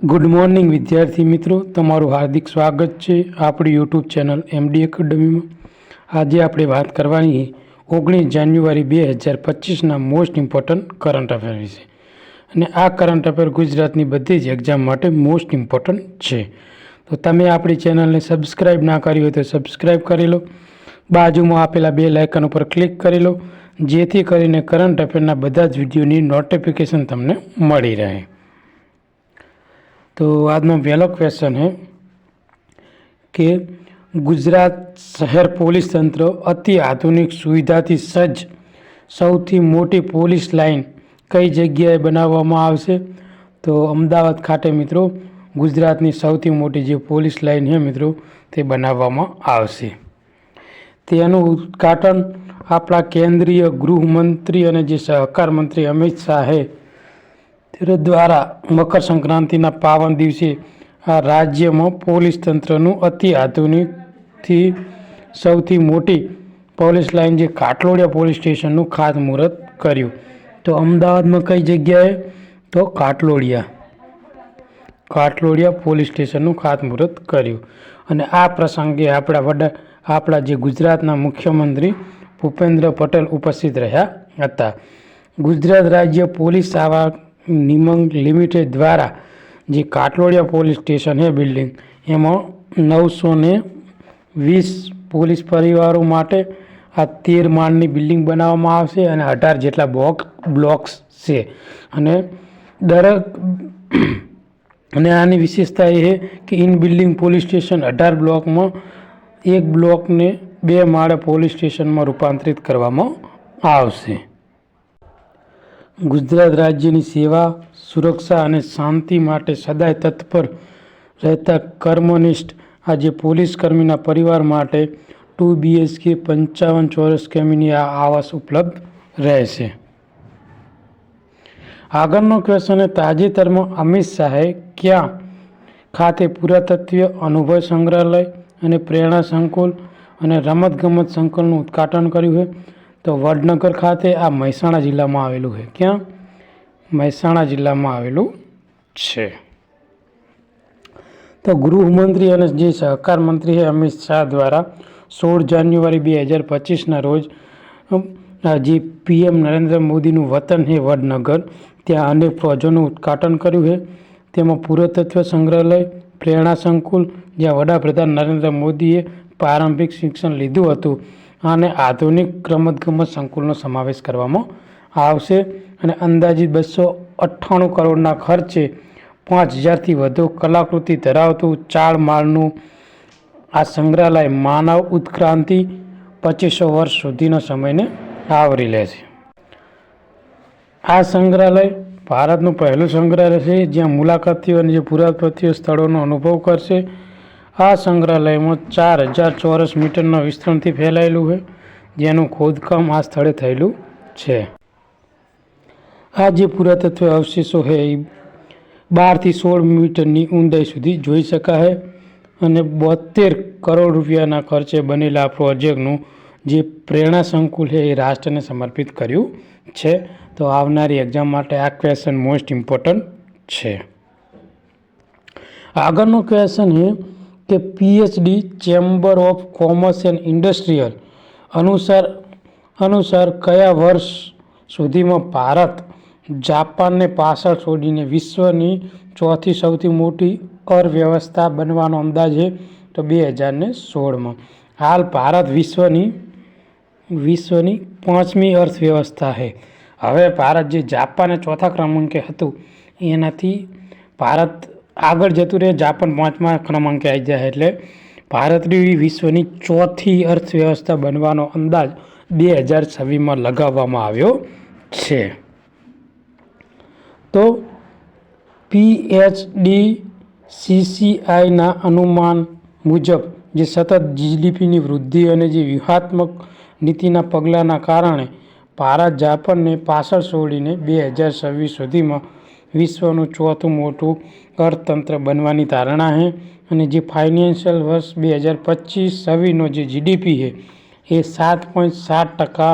Good morning વિદ્યાર્થી મિત્રો, તમારું હાર્દિક સ્વાગત છે આપણી યુટ્યુબ ચેનલ એમડી એકેડમીમાં। આજે આપણે વાત કરવાની 19 જાન્યુઆરી 2025ના મોસ્ટ ઇમ્પોર્ટન્ટ કરંટ અફેર વિશે। અને આ કરંટ અફેર ગુજરાતની બધી જ એક્ઝામ માટે મોસ્ટ ઇમ્પોર્ટન્ટ છે। તો તમે આપણી ચેનલને સબસ્ક્રાઈબ ના કરી હોય તો સબસ્ક્રાઈબ કરી લો, બાજુમાં આપેલા બેલ આઇકન ઉપર ક્લિક કરી લો, જેથી કરીને કરંટ અફેરના બધા જ વિડીયોની નોટિફિકેશન તમને મળી રહે। तो आज में पहला क्वेश्चन है कि गुजरात शहर पुलिस तंत्र अति आधुनिक सुविधा थी सज्ज सौथी मोटी पुलिस लाइन कई जगह बनाववामां आवशे। तो अमदावाद खाते मित्रों गुजरातनी सौथी मोटी जो पुलिस लाइन है मित्रों ते बनाववामां आवशे। तेनुं उद्घाटन आपणा केंद्रीय गृहमंत्री अने जे सहकार मंत्री अमित शाहे द्वारा मकर संक्रांति पावन दिवसे आ राज्य में पुलिस तंत्र अति आधुनिक थी सौथी मोटी पुलिस लाइन जे काटलोडिया पुलिस स्टेशन खातमुहूर्त कर्यु। तो अमदावाद में कई जगह तो काटलोडिया पुलिस स्टेशन खातमुहूर्त कर्यु। अने आ प्रसंगे आपड़ा जे गुजरातना मुख्यमंत्री भूपेन्द्र पटेल उपस्थित रह्या हता। गुजरात राज्य पुलिस सेवा निगम लिमिटेड द्वारा जे काटलोडिया पुलिस स्टेशन है बिल्डिंग एमां 920 पुलिस परिवारों माटे आ 13 माळनी बिल्डिंग बनाववामां आवशे अने 18 जेटला ब्लॉक्स छे। अने अने आनी विशेषता ए है कि इन बिल्डिंग पुलिस स्टेशन 18 ब्लॉक में एक ब्लॉक ने 2 माळे पुलिस स्टेशन में रूपांतरित करवामां आवशे। गुजरात राज्य की सेवा सुरक्षा और शांति माटे सदाय तत्पर रहता कर्मनिष्ठ आज पुलिस कर्मी परिवार माटे 2 BHK 55 चौरस किमी आवास उपलब्ध रहेशे। आगळनो क्वेश्चन है ताजेतर में अमित शाहे क्या खाते पुरातत्व अनुभव संग्रहालय और प्रेरणा संकुल और रमतगमत संकुलનું उद्घाटन कर्યું है। तो वडनगर खाते आ મહેસાણા जिल्लामां आवेलुं है। क्या મહેસાણા जिल्लामां आवेलुं छे। तो गृहमंत्री और जे सहकार मंत्री है अमित शाह द्वारा 16 जान्युआरी 2025 रोज जे PM नरेंद्र मोदी वतन है वडनगर त्या अनेक प्रोजेक्टों उद्घाटन कर्યું है। तेमां पुरातत्व संग्रहालय, प्रेरणा संकुल ज्यां वडाप्रधान नरेंद्र मोदीए प्रारंभिक शिक्षण लीधुं हतुं અને આધુનિક રમતગમત સંકુલનો સમાવેશ કરવામાં આવશે। અને અંદાજિત 298 કરોડના ખર્ચે 5000થી વધુ કલાકૃતિ ધરાવતું 4 માળનું આ સંગ્રહાલય માનવ ઉત્ક્રાંતિ 2500 વર્ષ સુધીના સમયને આવરી લે છે। આ સંગ્રહાલય ભારતનું પહેલું સંગ્રહાલય છે જ્યાં મુલાકાતીઓ અને જે પુરાતત્વ સ્થળોનો અનુભવ કરશે। आ संग्रहालय में 4000 चौरस मीटर विस्तरण थी फैलायेलू है जेनु खोदकाम आ स्थले थयेलू छे। आ जे पुरातत्व अवशेषों है 12 થી 16 मीटर ऊंडाई सुधी जोई शका है। अने 72 करोड़ रुपया खर्चे बनेला प्रोजेक्टनु जे प्रेरणा संकुल है ये राष्ट्र ने समर्पित कर्यु छे। तो आवनारी एक्जाम माटे आ क्वेश्चन मोस्ट इम्पोर्टंट छे। आगळनो क्वेश्चन है कि PhD chamber of commerce and industrial अनुसार कया वर्ष सुधी में भारत जापान ने पाछळ छोड़ीने विश्वनी चौथी सौथी मोटी अर्थव्यवस्था बनवानो अंदाज है। तो 2016 में हाल भारत विश्वनी 5મી अर्थव्यवस्था है। हवे भारत जे जापान चौथा क्रमांके हतुं एनाथी भारत आगळ जतुं रहे, जापान 5मा क्रमांके आई जाए एटले भारतनी विश्वनी चौथी अर्थव्यवस्था बनवानो अंदाज 2026 में लगाववामां आव्यो छे। तो PhD CCI ना अनुमान मुजब जे सतत GDP नी वृद्धि अने जे व्यूहात्मक नीतिना पगलाना कारणे भारत जापान ने पाछळ छोड़ीने 2026 सुधीमां विश्वનું ચોથું મોટું અર્થતંત્ર बनवानी धारणा है। અને જે फाइनेंशियल वर्ष 2025-26નો જે GDP है ये 7.7%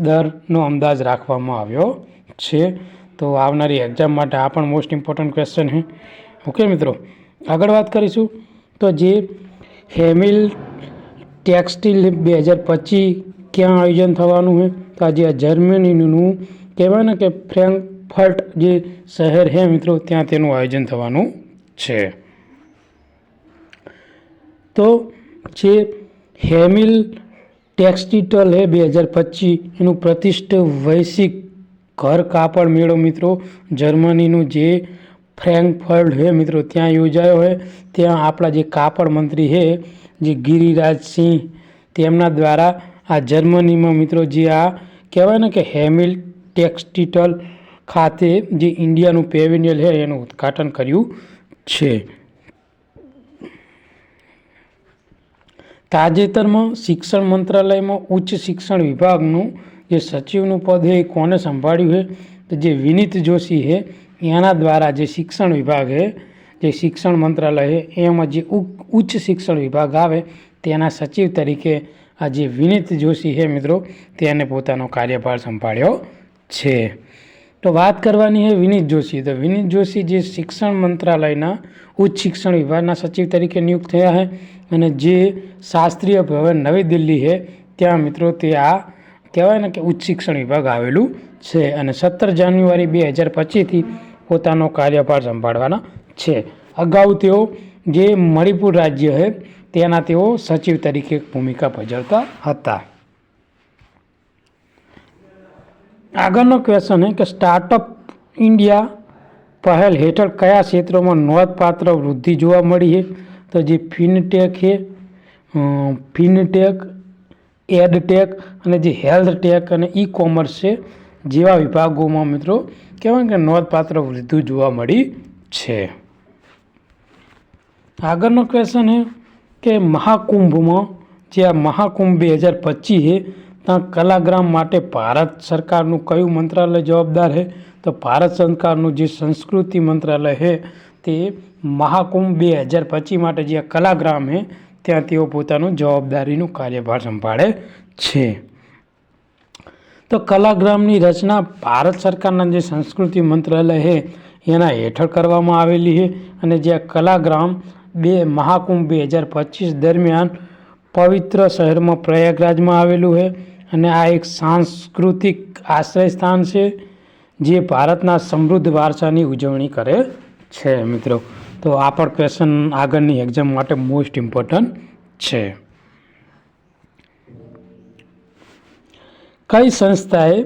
दरનો अंदाज રાખવામાં આવ્યો છે। तो आवनारी एक्जाम माटे आ पण मोस्ट इम्पोर्टंट क्वेश्चन है। ઓકે મિત્રો, આગળ વાત કરીશું તો જે હેમિલ ટેક્સટાઇલ 2025 ક્યાં આયોજન થવાનું છે? તો આજે આ જર્મનીનું કહેવાય ને કે ફ્રેન્કફર્ટ જે શહેર છે મિત્રો, ત્યાં તેનું આયોજન થવાનું છે. તો જે હેમિલ ટેક્સટાઇલ है 2025 એનું પ્રતિષ્ઠિત વૈશ્વિક ઘર કાપડ મેળો મિત્રો જર્મનીનું જે ફ્રેન્કફર્ટ છે મિત્રો ત્યાં યોજાયો છે. ત્યાં આપણા જે કાપડ મંત્રી છે જે ગિરિરાજસિંહ તેમના દ્વારા આ જર્મનીમાં મિત્રો જે આ કહેવાય ને કે હેમિલ ટેક્સટાઇલ ખાતે જે ઇન્ડિયાનું પેવેલિયન છે એનું ઉદ્ઘાટન કર્યું છે. તાજેતરમાં શિક્ષણ મંત્રાલયમાં ઉચ્ચ શિક્ષણ વિભાગનું જે સચિવનું પદ છે એ કોને સંભાળ્યું છે? તો જે વિનીત જોશી છે એના દ્વારા જે શિક્ષણ વિભાગ છે, જે શિક્ષણ મંત્રાલય છે એમાં જે ઉચ્ચ શિક્ષણ વિભાગ આવે તેના સચિવ તરીકે આ જે વિનીત જોશી છે મિત્રો તેને પોતાનો કાર્યભાર સંભાળ્યો છે. તો વાત કરવાની છે વિનીત જોશી. તો વિનીત જોશી જે શિક્ષણ મંત્રાલયના ઉચ્ચ શિક્ષણ વિભાગના સચિવ તરીકે નિયુક્ત થયા છે અને જે શાસ્ત્રીય ભવન નવી દિલ્હી છે ત્યાં મિત્રો તે આ કહેવાય ને કે ઉચ્ચ શિક્ષણ વિભાગ આવેલું છે અને 17 જાન્યુઆરી 2025થી પોતાનો કાર્યભાર સંભાળવાના છે. અગાઉ તેઓ જે મણિપુર રાજ્ય છે તેના તેઓ સચિવ તરીકે ભૂમિકા ભજવતા હતા. આગળનો ક્વેશ્ચન છે કે સ્ટાર્ટઅપ ઇન્ડિયા પહેલ હેઠળ કયા ક્ષેત્રોમાં નોંધપાત્ર વૃદ્ધિ જોવા મળી છે? તો જે ફિનટેક છે, ફિનટેક, એડટેક અને જે હેલ્થ ટેક અને ઈ કોમર્સ છે જેવા વિભાગોમાં મિત્રો કહેવાય કે નોંધપાત્ર વૃદ્ધિ જોવા મળી છે. આગળનો ક્વેશ્ચન છે કે મહાકુંભમાં જે આ મહાકુંભ 2025 છે ત્યાં કલાગ્રામ માટે ભારત સરકારનું કયું મંત્રાલય જવાબદાર છે? તો ભારત સરકારનું જે સંસ્કૃતિ મંત્રાલય છે તે મહાકુંભ 2025 માટે જે કલાગ્રામ છે ત્યાં તેઓ પોતાનું જવાબદારીનું કાર્યભાર સંભાળે છે. તો કલાગ્રામની રચના ભારત સરકારના જે સંસ્કૃતિ મંત્રાલય છે એના હેઠળ કરવામાં આવેલી છે અને જે કલાગ્રામ મહાકુંભ 2025 દરમિયાન પવિત્ર શહેરમાં પ્રયાગરાજમાં આવેલું છે અને આ એક સાંસ્કૃતિક આશ્રય સ્થાન છે જે ભારતના સમૃદ્ધ વારસાની ઉજવણી કરે છે મિત્રો. તો આ પણ ક્વેશ્ચન આગળની એક્ઝામ માટે મોસ્ટ ઇમ્પોર્ટન્ટ છે. કઈ સંસ્થાએ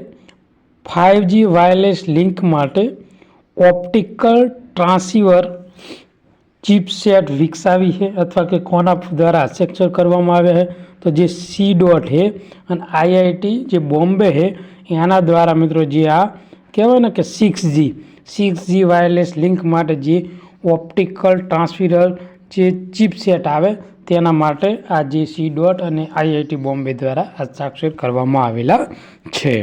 5G વાયરલેસ લિંક માટે ઓપ્ટિકલ ટ્રાન્સીવર ચિપસેટ વિકસાવી છે અથવા કે કોના દ્વારા હસ્તાક્ષર કરવામાં આવ્યા છે? તો જે સી ડોટ છે અને આઈઆઈટી જે બોમ્બે છે એના દ્વારા મિત્રો જે આ કહેવાય ને કે 6G વાયરલેસ લિંક માટે જે ઓપ્ટિકલ ટ્રાન્સફર જે ચિપસેટ આવે તેના માટે આ જે સી ડોટ અને આઈઆઈટી બોમ્બે દ્વારા હસ્તાક્ષર કરવામાં આવેલા છે.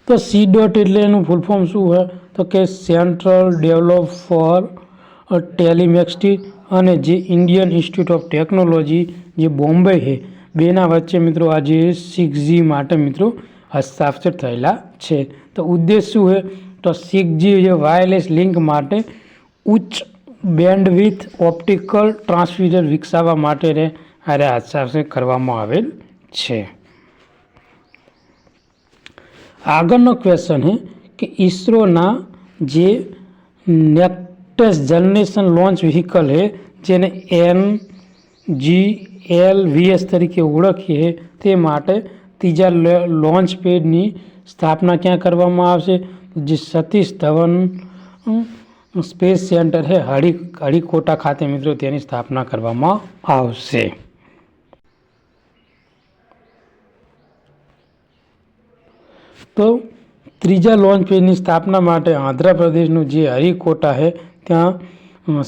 તો સી ડોટ એટલે એનું ફૂલ ફોર્મ શું છે? તો કે સેન્ટ્રલ ડેવલપ ફોર ટેલિમેક્સટી અને જે ઇન્ડિયન ઇન્સ્ટિટ્યૂટ ઓફ ટેકનોલોજી જે બોમ્બે છે બેના વચ્ચે મિત્રો આ જે 6G માટે મિત્રો હસ્તાક્ષર થયેલા છે. તો ઉદ્દેશ શું છે? તો 6G જે વાયરલેસ લિંક માટે ઉચ્ચ બેન્ડવિથ ઓપ્ટિકલ ટ્રાન્સમીટર વિકસાવવા માટે હસ્તાક્ષર કરવામાં આવેલ છે. આગળનો ક્વેશ્ચન છે કે ઇસરોના જે નેક્સટ જનરેશન લોન્ચ વ્હીકલ છે જેને NGLVS તરીકે ઓળખીએ તે માટે ત્રીજા લોન્ચ પેડની સ્થાપના ક્યાં કરવામાં આવશે? જે સતીશ ધવન સ્પેસ સેન્ટર છે હરિકોટા ખાતે મિત્રો તેની સ્થાપના કરવામાં આવશે. તો ત્રીજા લોન્ચ પેડની સ્થાપના માટે આંધ્રપ્રદેશનું જે હરિકોટા છે ત્યાં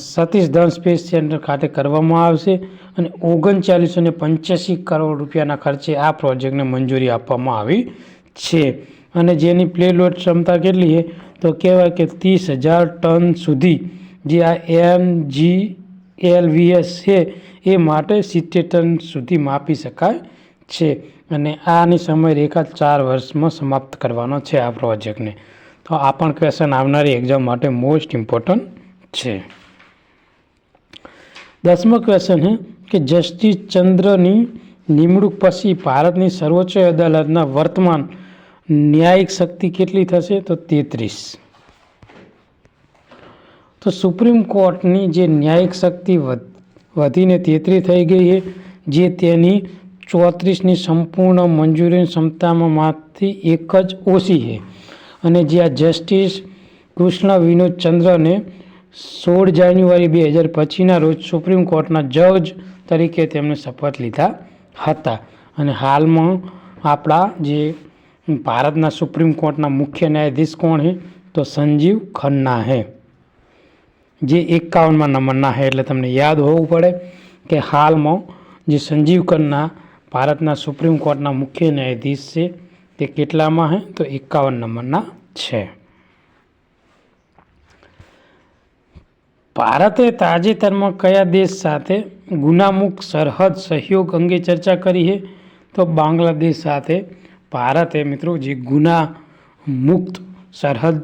સતીશ ધવન સ્પેસ સેન્ટર ખાતે કરવામાં આવશે અને 3985 કરોડ રૂપિયાના ખર્ચે આ પ્રોજેક્ટને મંજૂરી આપવામાં આવી છે અને જેની પ્લેલોડ ક્ષમતા કેટલી છે? તો કહેવાય કે 30,000 ટન સુધી જે આ NGLVS છે એ માટે 70 ટન સુધી માપી શકાય છે અને આની સમયરેખા 4 વર્ષમાં સમાપ્ત કરવાનો છે આ પ્રોજેક્ટને. તો તો આ પણ ક્વેશ્ચન આવનારી એક્ઝામ માટે મોસ્ટ ઇમ્પોર્ટન્ટ છે. 10મો ક્વેશ્ચન છે કે જસ્ટિસ ચંદ્રની નિમણૂક પછી ભારતની સર્વોચ્ચ અદાલતના વર્તમાન ન્યાયિક શક્તિ કેટલી થશે? તો 33. તો સુપ્રીમ કોર્ટની જે ન્યાયિક શક્તિ વધીને 33 થઈ ગઈ છે, જે તેની 34ની સંપૂર્ણ મંજૂરી ક્ષમતામાંથી એક જ ઓછી છે. અને જે આ જસ્ટિસ કૃષ્ણ વિનોદ ચંદ્રને 16 જાન્યુઆરી 2025ના રોજ સુપ્રીમ કોર્ટના જજ તરીકે તેમણે શપથ લીધા હતા. અને હાલમાં આપણા જે ભારતના સુપ્રીમ કોર્ટના મુખ્ય ન્યાયાધીશ કોણ છે? તો સંજીવ ખન્ના છે, જે 51મા નંબરના છે. એટલે તમને યાદ હોવું પડે કે હાલમાં જે સંજીવ ખન્ના ભારતના સુપ્રીમ કોર્ટના મુખ્ય ન્યાયાધીશ છે તે કેટલામાં છે? તો 51 નંબરના છે. ભારતે તાજેતરમાં કયા દેશ સાથે ગુનામુક્ત સરહદ સહયોગ અંગે ચર્ચા કરી છે? તો બાંગ્લાદેશ સાથે ભારતે મિત્રો જે ગુના મુક્ત સરહદ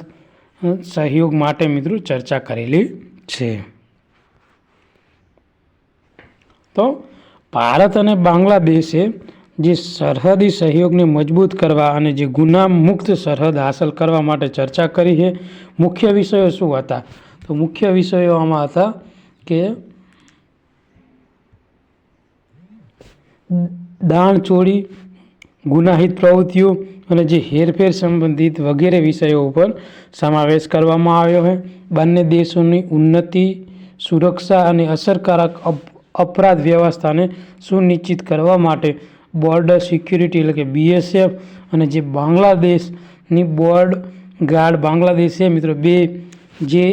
સહયોગ માટે મિત્રો ચર્ચા કરેલી છે. તો ભારત અને બાંગ્લાદેશે જે સરહદી સહયોગને મજબૂત કરવા અને જે ગુના મુક્ત સરહદ હાંસલ કરવા માટે ચર્ચા કરી છે. મુખ્ય વિષયો શું હતા? તો મુખ્ય વિષયો આમાં હતા કે દાણચોરી, ગુનાહિત પ્રવૃત્તિઓ અને જે હેરફેર સંબંધિત વગેરે વિષયો ઉપર સમાવેશ કરવામાં આવ્યો છે. બંને દેશોની ઉન્નતિ, સુરક્ષા અને અસરકારક અપરાધ વ્યવસ્થાને સુનિશ્ચિત કરવા માટે બોર્ડર સિક્યુરિટી એટલે કે BSF અને જે બાંગ્લાદેશની બોર્ડ ગાર્ડ બાંગ્લાદેશ છે મિત્રો, બે જે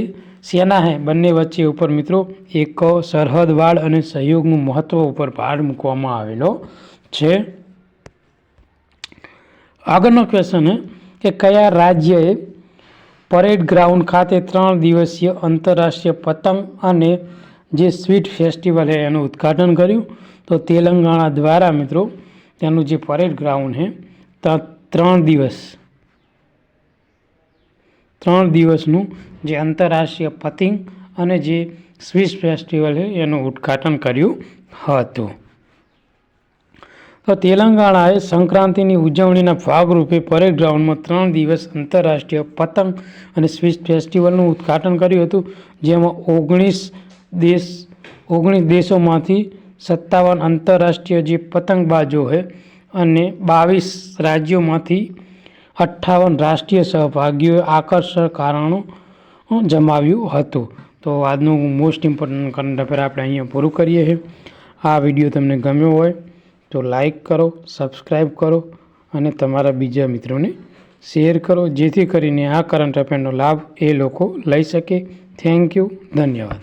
સેના છે બંને વચ્ચે ઉપર મિત્રો એક સરહદવાળ અને સહયોગનું મહત્વ ઉપર ભાર મૂકવામાં આવેલો છે. આગળનો ક્વેશ્ચન છે કે કયા રાજ્યએ પરેડ ગ્રાઉન્ડ ખાતે 3 દિવસીય આંતરરાષ્ટ્રીય પતંગ અને જે સ્વીટ ફેસ્ટિવલ છે એનું ઉદ્ઘાટન કર્યું? તો તેલંગાણા દ્વારા મિત્રો તેનું જે પરેડ ગ્રાઉન્ડ છે ત્યાં 3 દિવસનું જે આંતરરાષ્ટ્રીય પતંગ અને જે સ્વીટ ફેસ્ટિવલ છે એનું ઉદ્ઘાટન કર્યું હતું. તો તેલંગાણાએ સંક્રાંતિની ઉજવણીના ભાગરૂપે પરેડ ગ્રાઉન્ડમાં 3 દિવસ આંતરરાષ્ટ્રીય પતંગ અને સ્વીટ ફેસ્ટિવલનું ઉદ્ઘાટન કર્યું હતું, જેમાં 19 દેશોમાંથી 57 આંતરરાષ્ટ્રીય જે પતંગબાજો છે અને 22 રાજ્યોમાંથી 58 રાષ્ટ્રીય સહભાગીઓએ આકર્ષક કારણો જમાવ્યું હતું. તો આજનું મોસ્ટ ઇમ્પોર્ટન્ટ કરંટ અફેર આપણે અહીંયા પૂરું કરીએ છીએ. આ વિડીયો તમને ગમ્યો હોય તો લાઈક કરો, સબસ્ક્રાઈબ કરો અને તમારા બીજા મિત્રોને શેર કરો, જેથી કરીને આ કરંટ અફેરનો લાભ એ લોકો લઈ શકે. થેન્ક યુ, ધન્યવાદ.